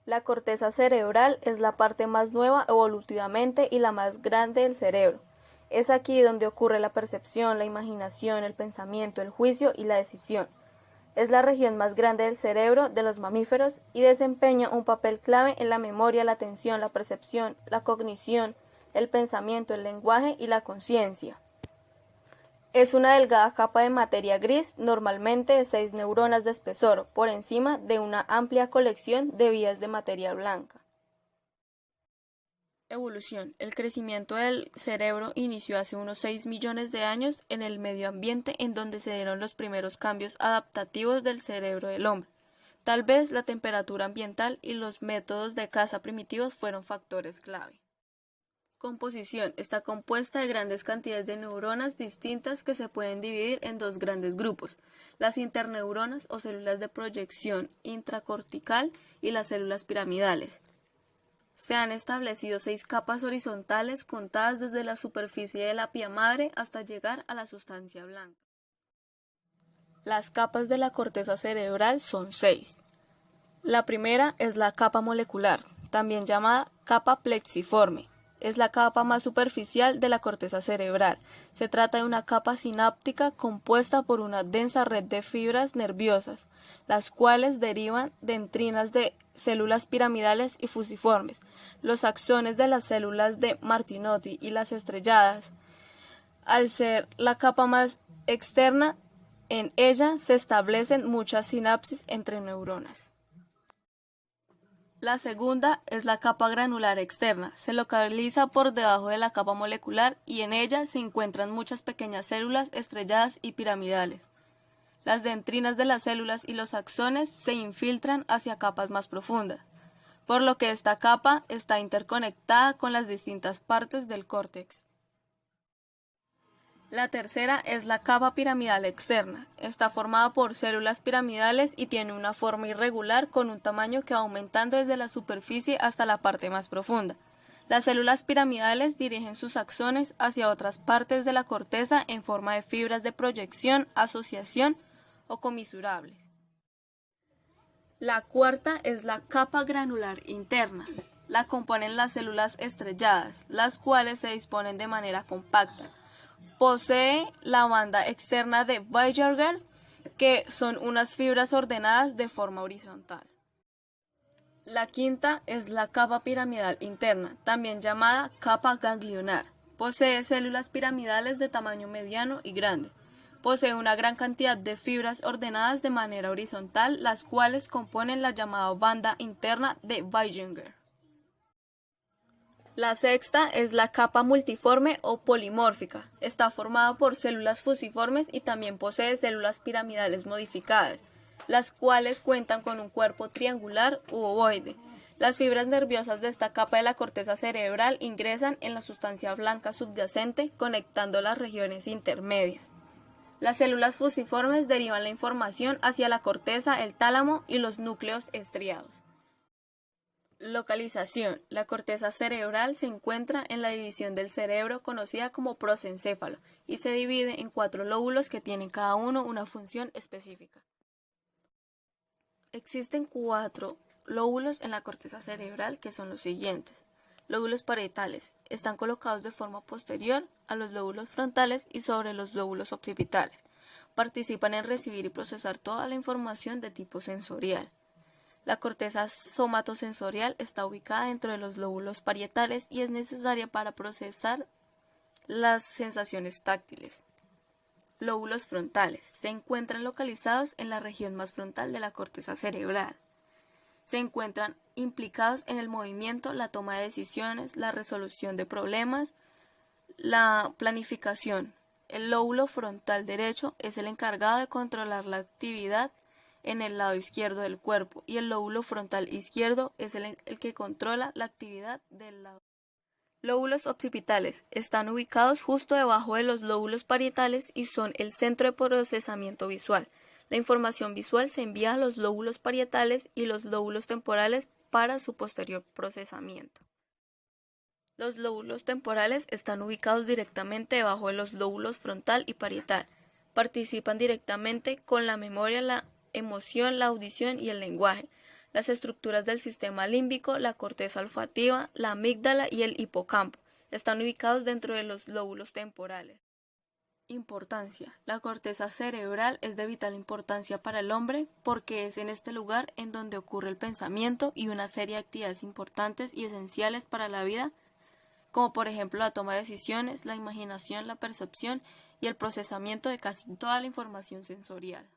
La corteza cerebral es la parte más nueva evolutivamente y la más grande del cerebro. Es aquí donde ocurre la percepción, la imaginación, el pensamiento, el juicio y la decisión. Es la región más grande del cerebro de los mamíferos y desempeña un papel clave en la memoria, la atención, la percepción, la cognición, el pensamiento, el lenguaje y la conciencia. Es una delgada capa de materia gris, normalmente de 6 neuronas de espesor, por encima de una amplia colección de vías de materia blanca. Evolución. El crecimiento del cerebro inició hace unos 6 millones de años en el medio ambiente en donde se dieron los primeros cambios adaptativos del cerebro del hombre. Tal vez la temperatura ambiental y los métodos de caza primitivos fueron factores clave. Composición. Está compuesta de grandes cantidades de neuronas distintas que se pueden dividir en dos grandes grupos, las interneuronas o células de proyección intracortical y las células piramidales. Se han establecido 6 capas horizontales contadas desde la superficie de la pía madre hasta llegar a la sustancia blanca. Las capas de la corteza cerebral son 6. La primera es la capa molecular, también llamada capa plexiforme. Es la capa más superficial de la corteza cerebral. Se trata de una capa sináptica compuesta por una densa red de fibras nerviosas, las cuales derivan dendrinas de células piramidales y fusiformes, los axones de las células de Martinotti y las estrelladas. Al ser la capa más externa, en ella se establecen muchas sinapsis entre neuronas. La segunda es la capa granular externa. Se localiza por debajo de la capa molecular y en ella se encuentran muchas pequeñas células estrelladas y piramidales. Las dendrinas de las células y los axones se infiltran hacia capas más profundas, por lo que esta capa está interconectada con las distintas partes del córtex. La tercera es la capa piramidal externa. Está formada por células piramidales y tiene una forma irregular con un tamaño que va aumentando desde la superficie hasta la parte más profunda. Las células piramidales dirigen sus axones hacia otras partes de la corteza en forma de fibras de proyección, asociación o comisurables. La cuarta es la capa granular interna. La componen las células estrelladas, las cuales se disponen de manera compacta. Posee la banda externa de Weisberger, que son unas fibras ordenadas de forma horizontal. La quinta es la capa piramidal interna, también llamada capa ganglionar. Posee células piramidales de tamaño mediano y grande. Posee una gran cantidad de fibras ordenadas de manera horizontal, las cuales componen la llamada banda interna de Weisberger. La sexta es la capa multiforme o polimórfica. Está formada por células fusiformes y también posee células piramidales modificadas, las cuales cuentan con un cuerpo triangular u ovoide. Las fibras nerviosas de esta capa de la corteza cerebral ingresan en la sustancia blanca subyacente, conectando las regiones intermedias. Las células fusiformes derivan la información hacia la corteza, el tálamo y los núcleos estriados. Localización. La corteza cerebral se encuentra en la división del cerebro conocida como prosencéfalo y se divide en 4 lóbulos que tienen cada uno una función específica. Existen 4 lóbulos en la corteza cerebral que son los siguientes. Lóbulos parietales. Están colocados de forma posterior a los lóbulos frontales y sobre los lóbulos occipitales. Participan en recibir y procesar toda la información de tipo sensorial. La corteza somatosensorial está ubicada dentro de los lóbulos parietales y es necesaria para procesar las sensaciones táctiles. Lóbulos frontales. Se encuentran localizados en la región más frontal de la corteza cerebral. Se encuentran implicados en el movimiento, la toma de decisiones, la resolución de problemas, la planificación. El lóbulo frontal derecho es el encargado de controlar la actividad en el lado izquierdo del cuerpo y el lóbulo frontal izquierdo es el que controla la actividad del lado. Lóbulos occipitales están ubicados justo debajo de los lóbulos parietales y son el centro de procesamiento visual. La información visual se envía a los lóbulos parietales y los lóbulos temporales para su posterior procesamiento. Los lóbulos temporales están ubicados directamente debajo de los lóbulos frontal y parietal. Participan directamente con la memoria, la emoción, la audición y el lenguaje. las estructuras del sistema límbico, la corteza olfativa, la amígdala y el hipocampo están ubicados dentro de los lóbulos temporales. Importancia. La corteza cerebral es de vital importancia para el hombre porque es en este lugar en donde ocurre el pensamiento y una serie de actividades importantes y esenciales para la vida, como por ejemplo la toma de decisiones, la imaginación, la percepción y el procesamiento de casi toda la información sensorial.